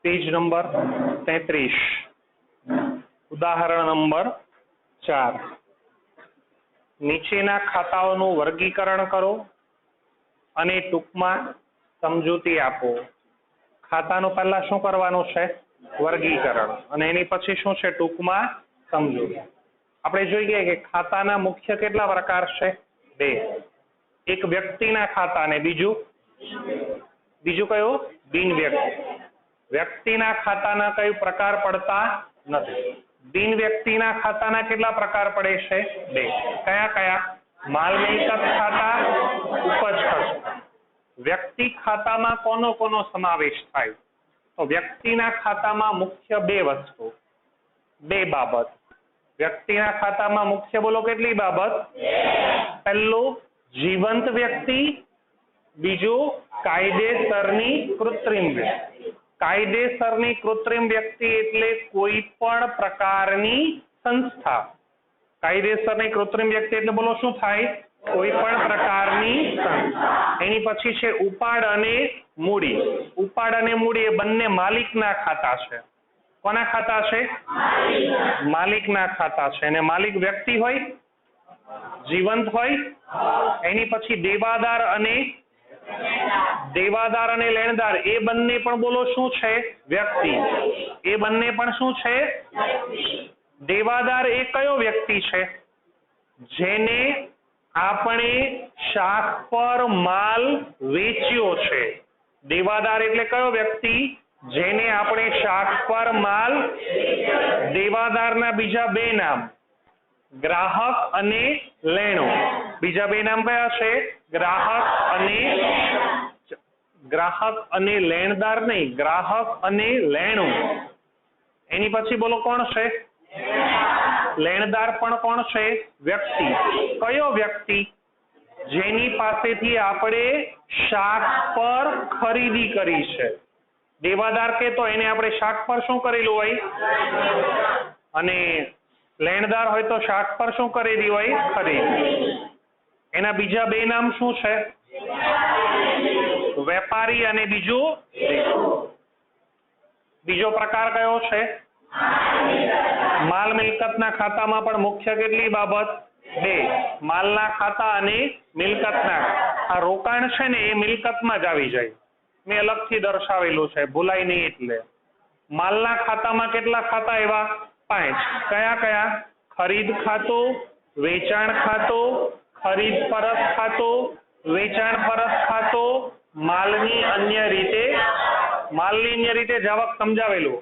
Page number 33 उदाहरण number 4 નીચેના ખાતાઓનું વર્ગીકરણ કરો અને ટૂંકમાં સમજૂતી આપો। ખાતાનું પહેલા શું કરવાનું છે? વર્ગીકરણ, અને એની પછી શું છે? ટૂંકમાં સમજૂતી। આપણે જોઈએ કે ખાતાના મુખ્ય કેટલા પ્રકાર છે? 2। એક વ્યક્તિના ખાતા ને બીજું કયું? બિન વ્યક્તિ। વ્યક્તિના ખાતાના કઈ પ્રકાર પડતા નથી। બિન વ્યક્તિના ખાતાના કેટલા પ્રકાર પડે છે? 2। કયા કયા? માલ મિલકત ખાતા, ઉપજ ખર્ચ। વ્યક્તિ ખાતામાં કોનો કોનો સમાવેશ થાય? તો વ્યક્તિના ખાતામાં મુખ્ય 2 વસ્તુ, 2 બાબત। વ્યક્તિના ખાતામાં મુખ્ય બોલો કેટલી બાબત? પહેલું જીવંત વ્યક્તિ, બીજું કાયદેસરની કૃત્રિમ વ્યક્તિ। કાયદેસરની કૃત્રિમ વ્યક્તિ એટલે કોઈ પણ પ્રકારની સંસ્થા। કાયદેસરની કૃત્રિમ વ્યક્તિ એટલે બોલો શું થાય? કોઈ પણ પ્રકારની સંસ્થા। એની પછી છે ઉપાડ અને મૂડી। ઉપાડ અને મૂડી એ બંને માલિકના ખાતા છે। કોના ખાતા છે? માલિકના ખાતા છે। અને માલિક વ્યક્તિ હોય, જીવંત હોય। એની પછી દેવાદાર અને લેણદાર એ બંને પણ બોલો શું છે? વ્યક્તિ। એ બંને પણ શું છે? દેવાદાર એ કયો વ્યક્તિ છે? જેને આપણે શાખ પર માલ વેચ્યો છે। દેવાદાર એટલે કયો વ્યક્તિ? જેને આપણે શાખ પર માલ। દેવાદારના બીજા 2 નામ ગ્રાહક અને લેણો। બીજા 2 નામ કયા છે? ગ્રાહક અને લેણદાર નહીં, ગ્રાહક અને લેણો। એની પછી બોલો કોણ છે? લેણદાર પણ કોણ છે? વ્યક્તિ। કયો વ્યક્તિ? જેની પાસેથી આપણે શાખ પર ખરીદી કરી છે। દેવાદાર કે તો એને આપણે શાખ પર શું કરેલું હોય? અને લેણદાર હોય તો શાખ પર શું કરેલી હોય? ખરીદી। એના બીજા 2 નામ શું છે? વેપારી અને બીજો પ્રકાર કયો છે? માલ મિલકતના ખાતામાં પણ મુખ્ય કેટલી બાબત? 2। માલના ખાતા અને મિલકતના। આ રોકાણ છે ને એ મિલકતમાં જ આવી જાય, મેં અલગથી દર્શાવેલું છે, ભૂલાય નહીં એટલે। માલના ખાતામાં કેટલા ખાતા? એવા 5। કયા કયા? ખરીદ ખાતું, વેચાણ ખાતું, ખરીદ પરત ખાતું, વેચાણ પરત ખાતું, માલની અન્ય રીતે જાવક સમજાવેલું।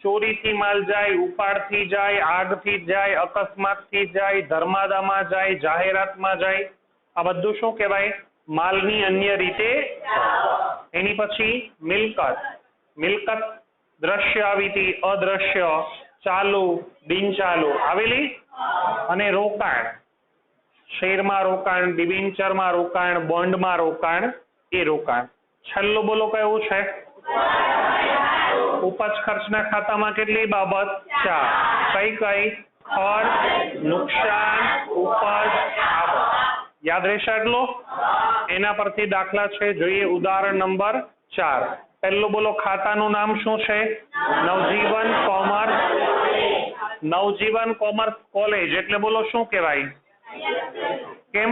ચોરીથી માલ જાય, ઉપાડથી જાય, આગથી જાય, અકસ્માતથી જાય, ધર્માદામાં જાય, જાહેરાતમાં જાય, આ બધું શું કહેવાય? માલની અન્ય રીતે। એની પછી મિલકત દ્રશ્ય આવી હતી, અદ્રશ્ય, ચાલુ, બિનચાલુ આવેલી। અને રોકાણ, શેરમાં રોકાણ, ડિબેન્ચરમાં રોકાણ, બોન્ડમાં રોકાણ, એ રોકાણ। છેલ્લું બોલો કયું છે? ઉપજ ખર્ચના ખાતામાં કેટલી બાબત? 4। કઈ? ખર્ચ, નુકસાન, ઉપજ, આવક। યાદ રહેશે આટલું? એના પરથી દાખલા છે, જોઈએ ઉદાહરણ નંબર 4। પહેલું બોલો ખાતાનું નામ શું છે? નવજીવન કોમર્સ કોલેજ એટલે બોલો શું કહેવાય? કેમ?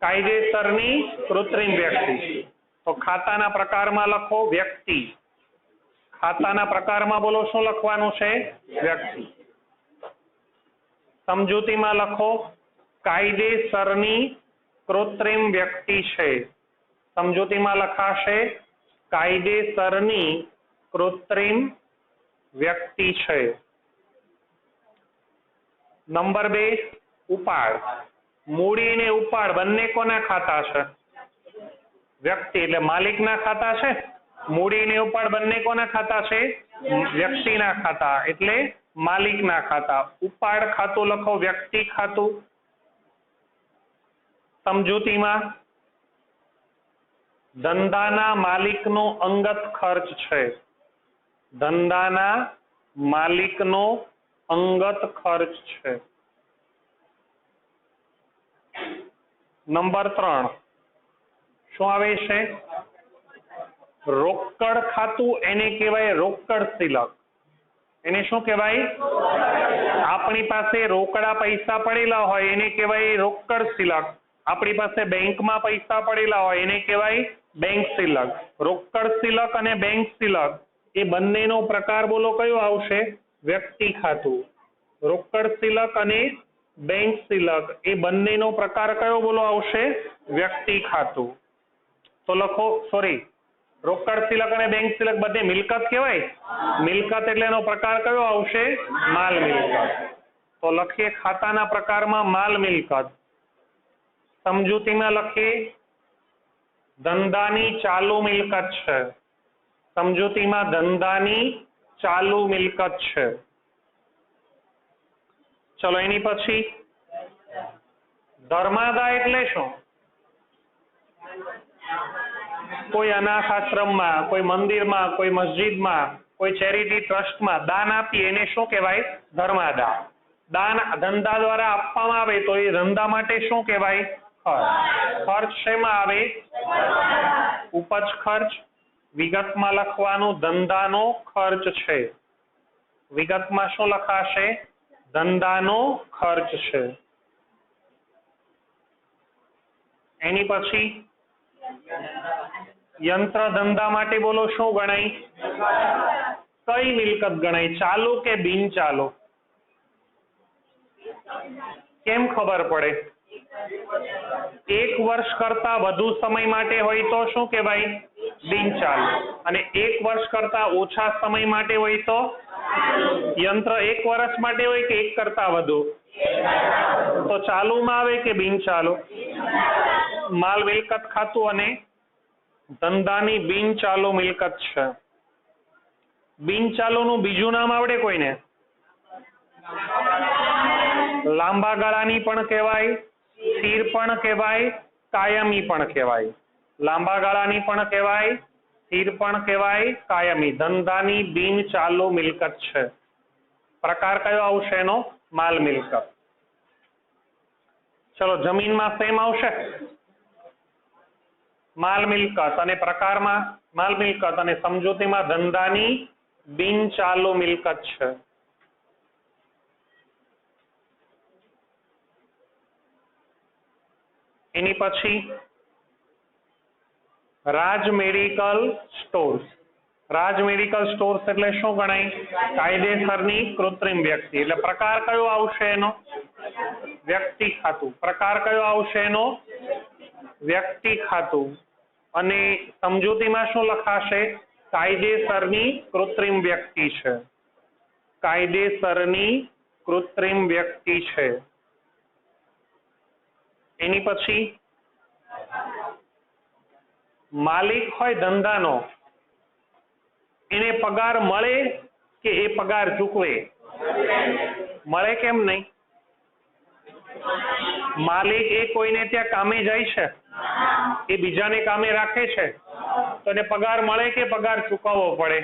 કાયદેસરની કૃત્રિમ વ્યક્તિ। તો ખાતાના પ્રકારમાં લખો વ્યક્તિ। ખાતાના પ્રકારમાં બોલો શું લખવાનું છે? વ્યક્તિ। સમજૂતીમાં લખો કાયદેસરની કૃત્રિમ વ્યક્તિ છે। સમજૂતીમાં લખાશે કાયદેસરની કૃત્રિમ વ્યક્તિ છે। નંબર 2 ઉપાડ। મૂડી અને ઉપાડ બંને કોના ખાતા છે? વ્યક્તિ એટલે માલિકના ખાતા છે। મૂડી અને ઉપાડ બંને કોના ખાતા છે? વ્યક્તિના ખાતા એટલે માલિકના ખાતા। ઉપાડ ખાતું લખો વ્યક્તિ ખાતું। સમજૂતીમાં ધંધાના માલિકનો અંગત ખર્ચ છે। ધંધાના માલિકનો અંગત ખર્ચ છે। નંબર 3 શું આવે છે? રોકડ ખાતું એને કહેવાય રોકડ શિલક. એને શું કહેવાય? આપણી પાસે રોકડા પૈસા પડેલા હોય એને કહેવાય રોકડ શિલક. આપણી પાસે બેંકમાં પૈસા પડેલા હોય એને કહેવાય બેંક શિલક. રોકડ શિલક અને બેંક શિલક એ બંનેનો પ્રકાર બોલો કયો આવશે? વ્યક્તિ ખાતું. રોકડ શિલક અને બેંક શિલક એ બંનેનો પ્રકાર કયો બોલો આવશે? વ્યક્તિ ખાતું. તો લખો, સોરી, રોકડ શિલક અને બેંક શિલક બધે મિલકત કહેવાય. મિલકત એટલે એનો પ્રકાર કયો આવશે? માલ મિલકત. તો લખીએ ખાતાના પ્રકારમાં માલ મિલકત. સમજૂતીમાં લખીએ ધંધાની ચાલુ મિલકત છે. સમજૂતીમાં ધંધાની ચાલુ મિલકત છે. ચલો એની પછી ધર્માદા એટલે શું? કોઈ અનાથ આશ્રમમાં, કોઈ મંદિરમાં, કોઈ મસ્જિદમાં, કોઈ ચેરિટી ટ્રસ્ટમાં દાન આપીએ એને શું કહેવાય? ધર્માદા. દાન ધંધા દ્વારા આપવામાં આવે તો એ ધંધા માટે શું કહેવાય? ખર્ચ. ખર્ચ શેમાં આવે? ઉપજ ખર્ચ. વિગતમાં લખવાનું ધંધાનો ખર્ચ છે. વિગતમાં શું લખાશે? ધંધાનો ખર્ચ છે. એની પછી યંત્ર ધંધા માટે બોલો શું ગણાય? કઈ મિલકત ગણાય? ચાલુ કે બિન ચાલુ? કેમ ખબર પડે? 1 વર્ષ કરતા વધુ સમય માટે હોય તો શું કહેવાય? બિન ચાલુ. અને 1 વર્ષ કરતા ઓછા સમય માટે હોય તો? યંત્ર 1 વર્ષ માટે હોય કે 1 કરતા વધુ? તો ચાલુમાં આવે કે બિન ચાલુ? માલ મિલકત ખાતું અને ધંધાની બિન ચાલુ મિલકત છે. બિન ચાલુનું બીજું નામ આવડે કોઈને? લાંબા ગાળાની પણ કહેવાય, સ્થિર પણ કહેવાય, કાયમી પણ કહેવાય. લાંબા ગાળાની પણ કહેવાય, સ્થિર પણ કહેવાય, કાયમી. ધંધાની બિન ચાલુ મિલકત છે. પ્રકાર કયો આવશે એનો? માલ મિલકત. ચલો જમીનમાં સેમ આવશે? માલ મિલકત અને પ્રકારમાં માલ મિલકત અને સમજૂતીમાં ધંધાની બિન ચાલુ મિલકત છે. એની પછી રાજ મેડિકલ સ્ટોર્સ. રાજ મેડિકલ સ્ટોર્સ એટલે શું ગણાય? કાયદેસરની કૃત્રિમ વ્યક્તિ. એટલે પ્રકાર કયો આવશે એનો? વ્યક્તિ ખાતું. પ્રકાર કયો આવશે એનો? વ્યક્તિ ખાતું. અને સમજૂતીમાં શું લખાશે? કાયદેસરની કૃત્રિમ વ્યક્તિ છે. કાયદેસરની કૃત્રિમ વ્યક્તિ છે. એની પછી માલિક હોય ધંધાનો એને પગાર મળે કે એ પગાર ચૂકવે? મળે. કેમ નહીં? માલિક એ કોઈને ત્યાં કામે જાય છે, એ બીજાને કામે રાખે છે તો એને પગાર મળે કે પગાર ચૂકવવો પડે?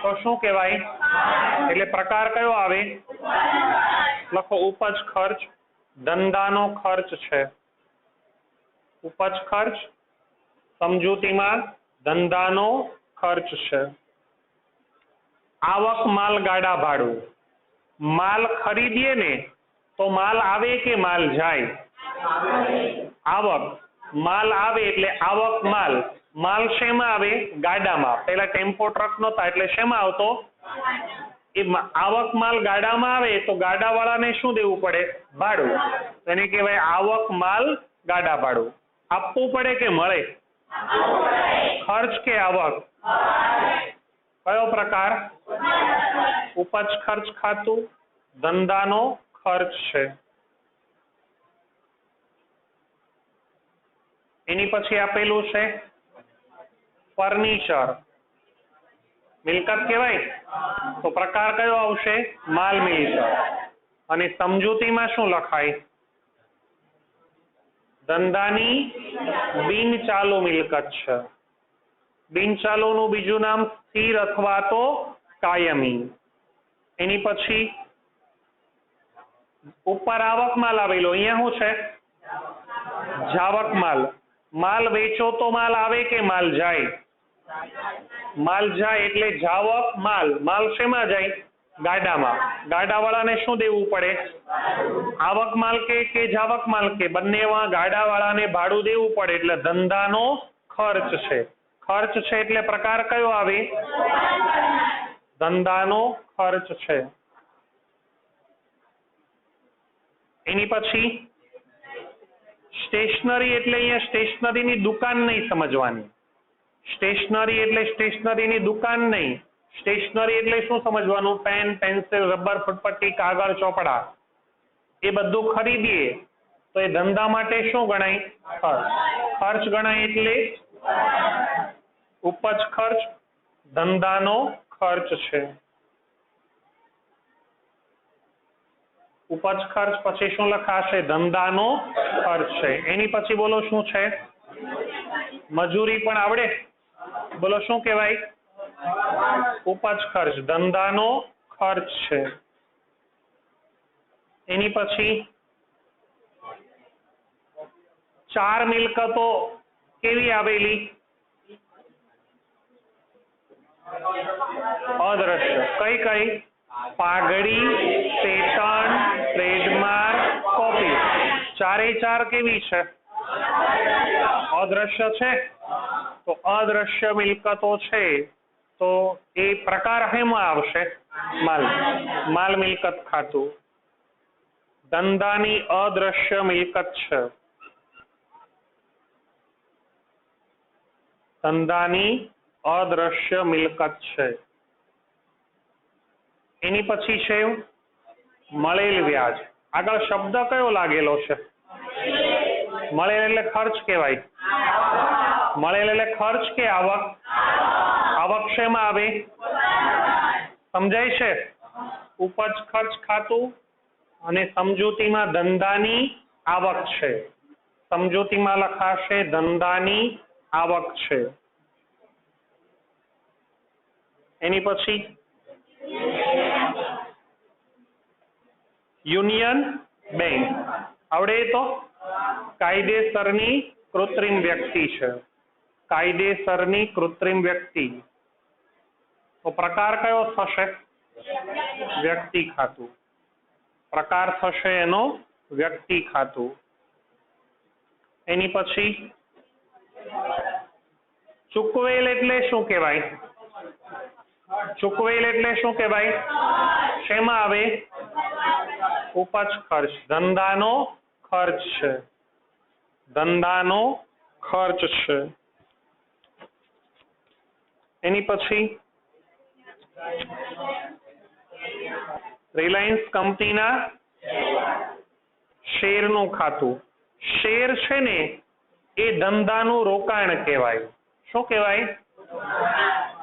તો શું કહેવાય? એટલે પ્રકાર કયો આવે? લખો ઉપજ ખર્ચ. ધંધાનો ખર્ચ છે. ઉપજ ખર્ચ. સમજૂતીમાં ધંધાનો ખર્ચ છે. આવક માલ ગાડા ભાડું. માલ ખરીદીએ ને તો માલ આવે કે માલ જાય? આવક. માલ આવે એટલે આવક માલ. માલ શેમાં આવે? ગાડામાં. પેલા ટેમ્પો ટ્રક નહોતા એટલે શેમાં આવતો? એ આવક માલ ગાડામાં આવે તો ગાડાવાળાને શું દેવું પડે? ભાડું. એને કહેવાય આવક માલ ગાડા ભાડું. આપવું પડે કે મળે? ખર્ચ કે આવક? કયો પ્રકાર? ઉપજ ખર્ચ ખાતું. ધંધાનો ખર્ચ છે. એની પછી આપેલું છે ફર્નિચર. મિલકત કહેવાય? તો પ્રકાર કયો આવશે? માલ મિલકત. અને સમજૂતીમાં શું લખાય? ધંધાની બિન ચાલુ મિલકત છે. બિન ચાલુનું બીજું નામ સ્થિર અથવા તો કાયમી. એની પછી ઉપર આવક માલ આવેલો, અહીંયા શું છે? જાવક માલ. માલ વેચો તો માલ આવે કે માલ જાય? माल जाए एटले जावक माल, माल शेमां जाए? गाडामां। गाडावाळाने शुं देवुं पड़े? आवक माल के जावक माल के बंनेमां गाडावाळाने भाडुं देवुं पड़े एटले धंधानो खर्च छे। खर्च छे एटले प्रकार कयो आवे? धंधानो खर्च छे। एनी पछी स्टेशनरी एटले अहींया स्टेशनरीनी दुकान नहीं समजवानी। स्टेशनरी एटले स्टेशनरीनी दुकान नहीं। स्टेशनरी एटले शुं समझवानुं? पेन, पेन्सिल, रबर, फूटपट्टी, कागळ, ચોપડા ए बधुं खरीदीए तो ए धंधा माटे शुं गणाय? खर्च। खर्च गणाय एटले उपज खर्च धंधानो खर्च छे। उपज खर्च पछी शुं लखाशे? धंधानो खर्च छे। एनी पछी बोलो शुं छे? मजूरी पण आवडे? बोलो शुं कहेवाय? उपज खर्च धंधानो खर्च छे। एनी पछी 4 मिलकतो केवी आवेली? अदृश्य। कई कई? पागड़ी, पेटर्न, ट्रेडमार्क, कॉपी। चारे चार केवी छे? अदृश्य छे। तो अदृश्य मिलकतो छे तो ए प्रकार हेमां आवशे? माल। माल मिलकत खातुं। धंधानी अदृश्य मिलकत छे। धंधानी अदृश्य मिलकत छे। एनी पछी छे मळेल व्याज। आगळ शब्द कयो लागेलो छे? मळेल एटले खर्च कहेवाय। मळेल एटले खर्च के आवक? आवक शेमां आवे? समजाय छे? उपज खर्च खातुं अने समजूतीमां धंधानी आवक छे। समजूतीमां लखाशे धंधानी आवक छे। एनी पछी यूनियन बैंक आवडे? तो कायदेसरनी कृत्रिम व्यक्ति छे। कायदेसरनी कृत्रिम व्यक्ति तो प्रकार कयो थशे? व्यक्ति खातुं। प्रकार थशे एनो व्यक्ति खातुं। एनी पछी चूकवेल एटले शुं कहेवाय? चूकवेल एटले शुं कहेवाय? शेमां आवे? उपज खर्च धंधानो खर्च छे। धंधानो खर्च छे। एनी पछी रिलायंस कंपनीना शेरनुं खातुं। शेर छे ने ए धंधानुं रोकाण कहेवाय। शुं कहेवाय?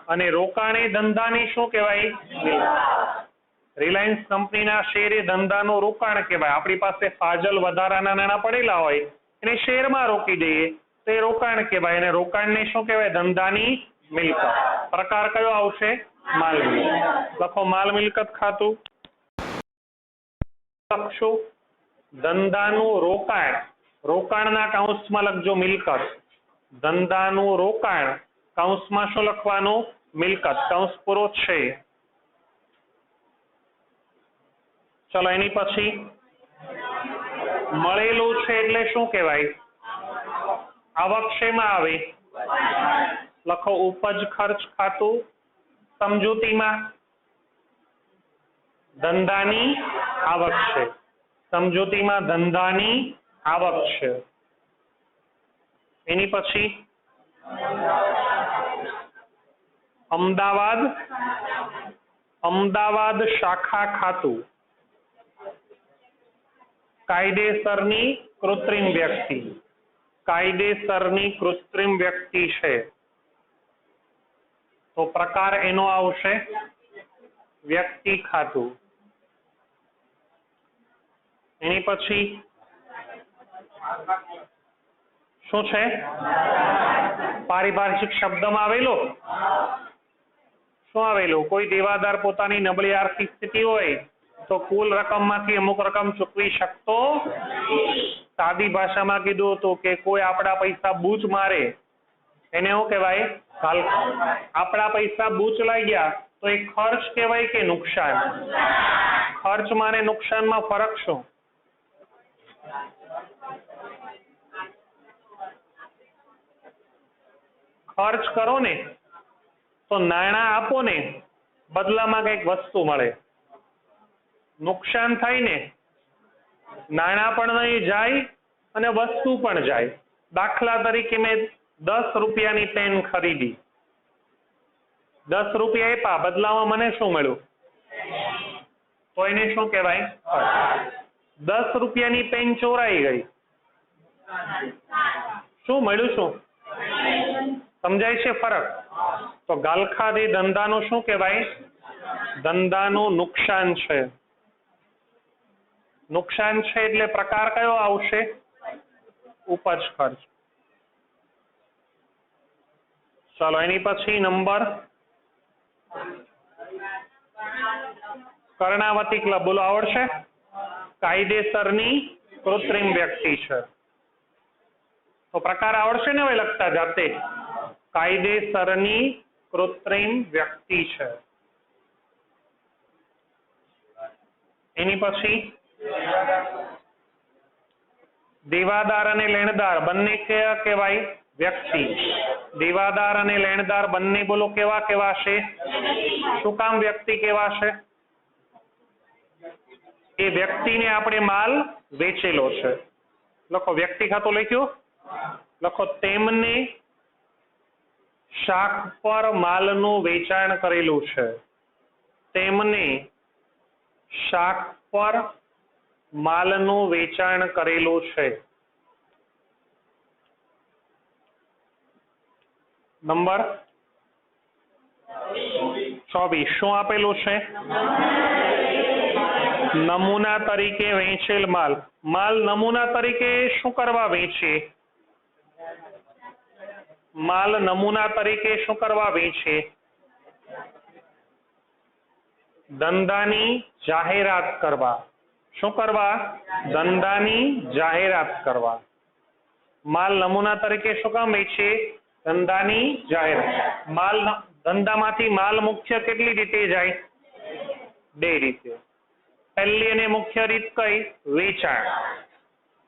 अने रोकाण ए धंधानी शुं कहेवाय? रिलायंस कंपनीना शेर ए धंधानुं रोकाण कहेवाय। आपणी पासे फाजल वधाराना नाणां पडेला होय एने शेरमां रोकी दઈએ तो ए रोकाण कहेवाय अने रोकाणने शुं कहेवाय? धंधानी मिलकत। प्रकार कयो आवशे? माल मिलकत। लखो माल मिलकत खातुं। लखशो धंधानुं रोकाण। रोकाणना काउंसमां लखजो मिलकत। धंधानुं रोकाण काउंसमां शुं लखवानुं? मिलकत। काउंस पूरो छे। चलो एनी पछी मळेलुं छे एटले शुं कहेवाय? आवक शेमां आवे? लखो उपज खर्च खातुं। समजूतीमां धंधानी आवक छे। समजूतीमां धंधानी आवक छे। एनी पछी अमदावाद अमदावाद शाखा खातुं। कायदेसरनी कृत्रिम व्यक्ति। कायदेसरनी कृत्रिम व्यक्ति छे तो प्रकार एनो आवशे? व्यक्ति खातुं। एनी पछी शुं छे? पारिभाषिक शब्दमां आवेलो शुं आवेલું? કોઈ દેવાદાર પોતાની નબળી આર્થિક સ્થિતિ હોય તો કુલ રકમમાંથી અમુક રકમ ચૂકવી શકતો। સાદી ભાષામાં કીધું હતું કે કોઈ આપણા પૈસા બૂચ મારે એને શું કહેવાય? આપણા પૈસા બૂચલાઈ ગયા તો એ ખર્ચ કહેવાય કે નુકસાન? ખર્ચમાં ને નુકસાનમાં ફરક શું? ખર્ચ કરો ને તો નાણાં આપો ને બદલામાં કઈક વસ્તુ મળે. નુકસાન થાય ને નાણાં પણ નહીં જાય અને વસ્તુ પણ જાય. દાખલા તરીકે મેં 10 રૂપિયાની પેન ખરીદી, 10 રૂપિયા આપ્યા, બદલામાં મને શું મળ્યું? તો એને શું કહેવાય? 10 રૂપિયાની પેન ચોરાઈ ગઈ, શું મળ્યું? શું સમજાય છે ફરક? તો ગાલખાદી ધંધાનું શું કહેવાય? ધંધાનું નુકસાન છે. નુકસાન છે એટલે પ્રકાર કયો આવશે? ઉપજ ખર્ચ. ચાલો એની પછી નંબર કર્ણાવતી ક્લબ, બોલો આવડશે? કાયદેસરની કૃત્રિમ વ્યક્તિ છે. તો પ્રકાર આવડશે ને હવે લખતા જાતે? કાયદેસરની કૃત્રિમ વ્યક્તિ છે. એની પછી દેવાદાર અને લેણદાર બંને કયા કહેવાય? વ્યક્તિ. દેવાદાર અને લેણદાર બંને બોલો કેવા કહેવાશે? શું કામ વ્યક્તિ કહેવાશે? એ વ્યક્તિને આપણે માલ વેચેલો છે. લખો, વ્યક્તિ ખાતું લખ્યું? લખો, તેમને શાક પર માલનું વેચાણ કરેલું છે. તેમને શાક પર માલનું વેચાણ કરેલું છે. નંબર 24 શું આપેલું છે? નમૂના તરીકે વેચેલ માલ. માલ નમૂના તરીકે શું કરવા વેચે? માલ નમૂના તરીકે શું કરવા વેચે? ધંધાની જાહેરાત કરવા. શું કરવા? ધંધાની જાહેરાત કરવા. માલ નમૂના તરીકે શું કામ વેચે? ધંધાની જાહેરાત. માલ ધંધામાંથી માલ મુખ્ય કેટલી રીતે જાય? 2 રીતે. પહેલી અને મુખ્ય રીત કઈ? વેચાણ.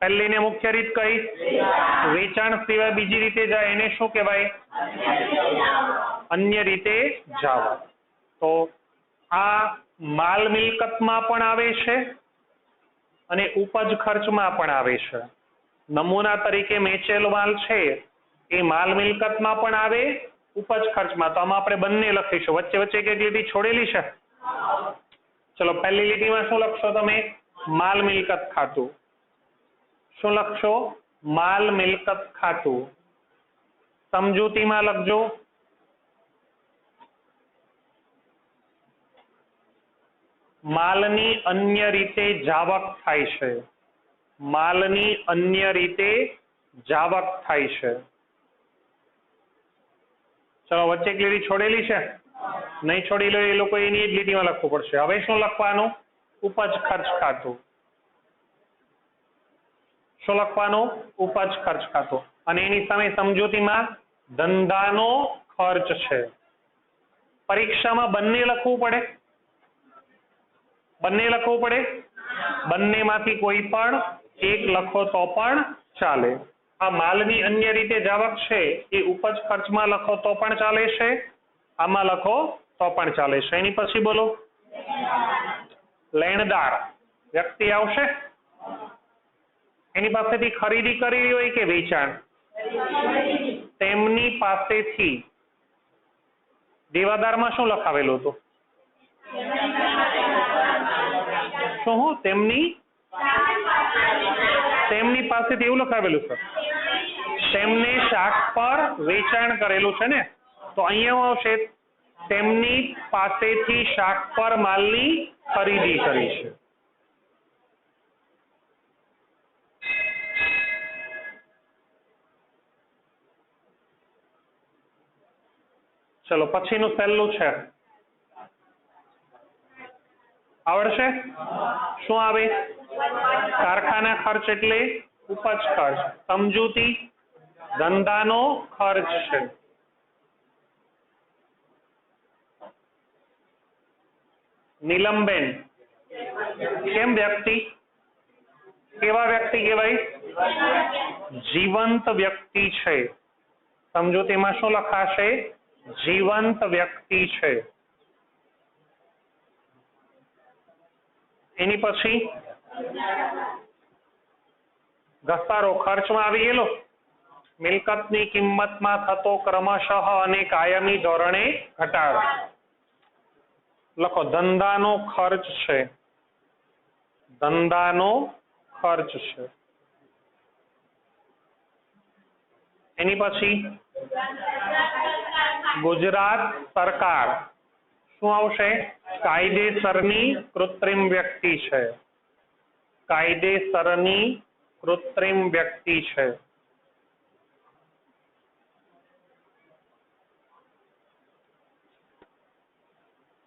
પહેલી ને મુખ્ય રીત કઈ? વેચાણ સિવાય બીજી રીતે જાય એને શું કહેવાય? અન્ય રીતે જવા. તો આ માલ મિલકતમાં પણ આવે છે અને ઉપજ ખર્ચમાં પણ આવે છે. નમૂના તરીકે વેચેલો માલ છે એ માલ મિલકતમાં પણ આવે, ઉપજ ખર્ચમાં. તો આમાં આપણે બંને લખીશું. વચ્ચે વચ્ચે એક લીટી છોડેલી છે. ચલો પહેલી લીટીમાં શું લખશો તમે? માલ મિલકત ખાતું. શું લખશો? માલ મિલકત ખાતું. સમજૂતીમાં લખજો માલની અન્ય રીતે જાવક થાય છે. માલની અન્ય રીતે જાવક થાય છે. ચલો વચ્ચે એક લીટી છોડેલી છે, નહીં છોડી લો એ લોકો એની જ લીટીમાં લખવું પડશે. હવે શું લખવાનું? ઉપજ ખર્ચ ખાતું. શું લખવાનું? ઉપજ ખર્ચ ખાતું. અને એની સામે સમજૂતીમાં ધંધાનો ખર્ચ છે. પરીક્ષામાં બંને લખવું પડે? બંને લખવું પડે? બંનેમાંથી કોઈ પણ એક લખો તો પણ ચાલે. આ માલની અન્ય રીતે જાવક છે એ ઉપજ ખર્ચમાં લખો તો પણ ચાલે છે, આમાં લખો તો પણ ચાલે છે. એની પછી બોલો લેણદાર વ્યક્તિ આવશે. એની પાસેથી ખરીદી કરી હોય કે વેચાણ? તેમની પાસેથી. દેવાદારમાં શું લખાવેલું હતું? શું? તેમની પાસેથી એવું લખાવેલું છે. તેમને શાક પર વેચાણ કરેલું છે ને, તો અહીંયા આવશે તેમની પાસેથી શાક પર માલની ખરીદી કરી છે. ચલો પછીનું પહેલું છે, આવડશે? શું આવે? કારખાના ખર્ચ એટલે ઉપજ ખર્ચ. સમજૂતી ધંધાનો ખર્ચ છે. નીલમબેન કેમ વ્યક્તિ? કેવા વ્યક્તિ કહેવાય? જીવંત વ્યક્તિ છે. સમજૂતીમાં શું લખાશે? જીવંત વ્યક્તિ છે. એની પછી ઘસારો ખર્ચમાં આવી ગયેલો. મિલકતની કિંમતમાં થતો ક્રમશઃ અને કાયમી ધોરણે ઘટાડો. લખો ધંધાનો ખર્ચ છે. ધંધાનો ખર્ચ છે. એની પછી ગુજરાત સરકાર શું આવશે? કાયદેસરની કૃત્રિમ વ્યક્તિ છે. કાયદેસરની કૃત્રિમ વ્યક્તિ છે.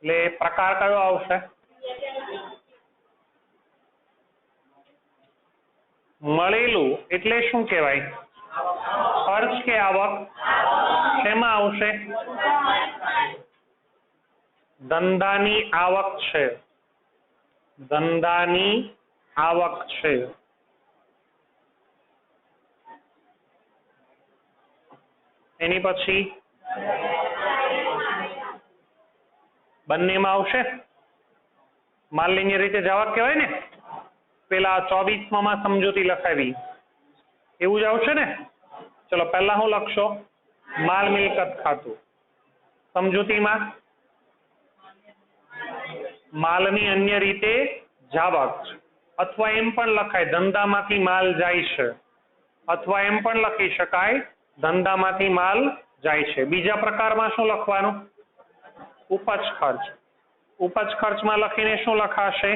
એટલે પ્રકાર કયો આવશે? મળેલું એટલે શું કહેવાય? ખર્ચ કે આવક? શેમાં આવશે? ધંધાની આવક છે. ધંધાની આવક છે. એની પછી બંનેમાં આવશે. માલની રીતે જવાબ કહેવાય ને, પેલા 24માં સમજૂતી લખાવી એવું જ આવશે ને. ચલો પહેલા હું લખશો? માલ મિલકત ખાતું. સમજૂતીમાં માલની અન્ય રીતે જાવક, અથવા એમ પણ લખાય ધંધામાંથી માલ જાય છે, અથવા એમ પણ લખી શકાય ધંધામાંથી માલ જાય છે. બીજા પ્રકારમાં શું લખવાનું? ઉપજ ખર્ચ. ઉપજ ખર્ચમાં લખીને શું લખાશે?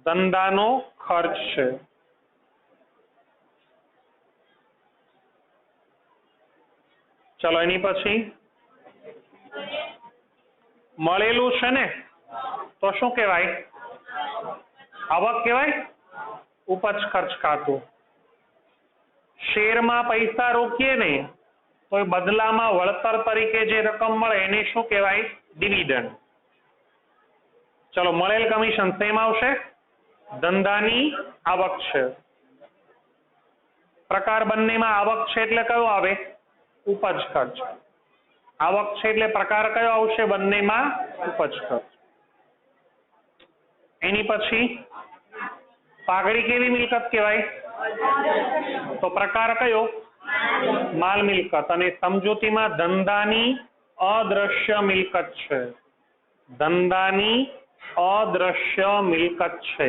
ધંધાનો ખર્ચ છે. ચલો એની પછી મળેલું છે ને તો શું કહેવાય? આવક કહેવાય. ઉપજ ખર્ચ ખાતું. શેરમાં પૈસા રોકીએ ને તો બદલામાં વળતર તરીકે જે રકમ મળે એને શું કહેવાય? ડિવિડન્ડ. ચલો મળેલ કમિશન સેમ આવશે? ધંધાની આવક છે. પ્રકાર બંનેમાં આવક છે એટલે કયો આવે? ઉપજ ખર્ચ. આવક છે એટલે પ્રકાર કયો આવશે? બંનેમાં ઉપજ ખર્ચ. એની પછી પાઘડી કેવી મિલકત કહેવાય? તો પ્રકાર કયો? માલ મિલકત. અને સમજૂતીમાં ધંધાની અદ્રશ્ય મિલકત છે. ધંધાની અદ્રશ્ય મિલકત છે.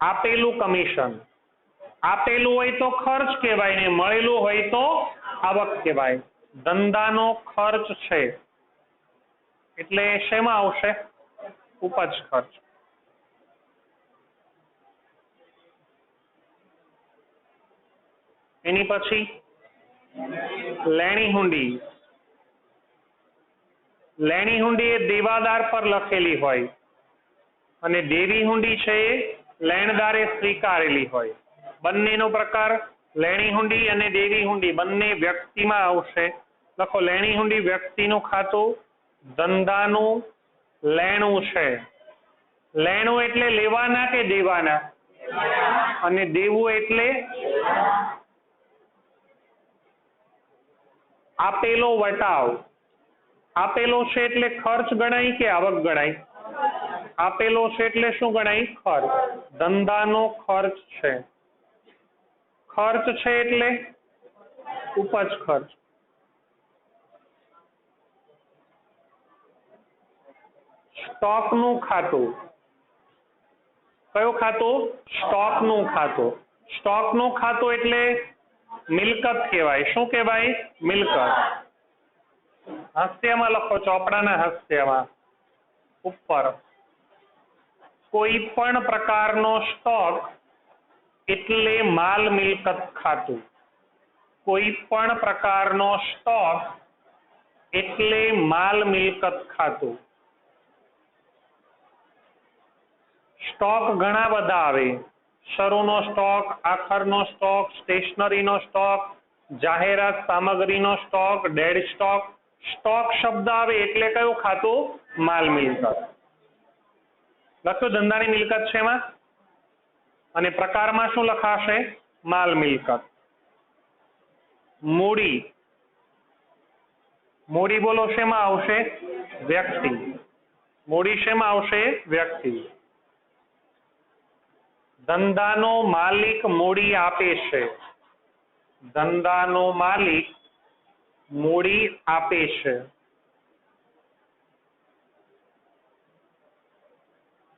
આપેલું કમિશન. આપેલું હોય તો ખર્ચ કહેવાય ને મળેલું હોય તો આવક કહેવાય. ધંધાનો ખર્ચ છે એટલે શેમાં આવશે? ઉપજ ખર્ચ. એની પછી લેણી હુંડી. લેણી હુંડી એ દેવાદાર પર લખેલી હોય અને દેવી હુંડી છે એ લેણદારે સ્વીકારેલી હોય. બંનેનો પ્રકાર લેણી હુંડી અને દેવી હુંડી બંને વ્યક્તિમાં આવશે. લખો લેણી હુંડી વ્યક્તિનું ખાતું. ધંધાનું લેણું છે. લેણું એટલે લેવાના કે દેવાના? અને દેવું એટલે આપેલો વટાવ. આપેલો છે એટલે ખર્ચ ગણાય કે આવક ગણાય? આપેલો છે એટલે શું ગણાય? ખર્ચ. ધંધાનો ખર્ચ છે. ખર્ચ છે એટલે ઉપજ ખર્ચ. સ્ટોકનું ખાતું. કયું ખાતું? સ્ટોકનું ખાતું. સ્ટોકનું ખાતું એટલે મિલકત કહેવાય. શું કહેવાય? મિલકત. હાસ્યમાં લખો, ચોપડાના હાસ્યમાં ઉપર. કોઈ પણ પ્રકારનો સ્ટોક એટલે માલ મિલકત ખાતું. કોઈ પણ પ્રકારનો સ્ટોક એટલે માલ મિલકત ખાતું. સ્ટોક ઘણા બધા આવે. શરૂનો સ્ટોક, આખરનો સ્ટોક, સ્ટેશનરીનો સ્ટોક, જાહેરાત સામગ્રીનો સ્ટોક, ડેડ સ્ટોક, સ્ટોક શબ્દ આવે એટલે કયું ખાતું? માલ મિલકત. લખ્યું ધંધાની મિલકત છે એમાં, અને પ્રકારમાં શું લખાશે? માલ મિલકત. મૂડી, મૂડી બોલો શેમાં આવશે? વ્યક્તિ. મૂડી શેમાં આવશે? વ્યક્તિ. ધંધાનો માલિક મૂડી આપે છે. ધંધાનો માલિક મૂડી આપે છે.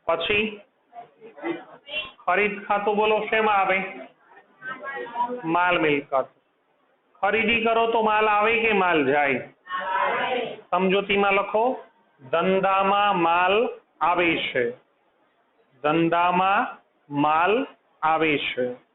પછી ખરીદ ખાતું બોલો શેમાં આવે? માલ મિલકત. ખરીદી કરો તો માલ આવે કે માલ જાય? સમજૂતીમાં લખો, ધંધામાં માલ આવે છે. ધંધામાં માલ આવે છે.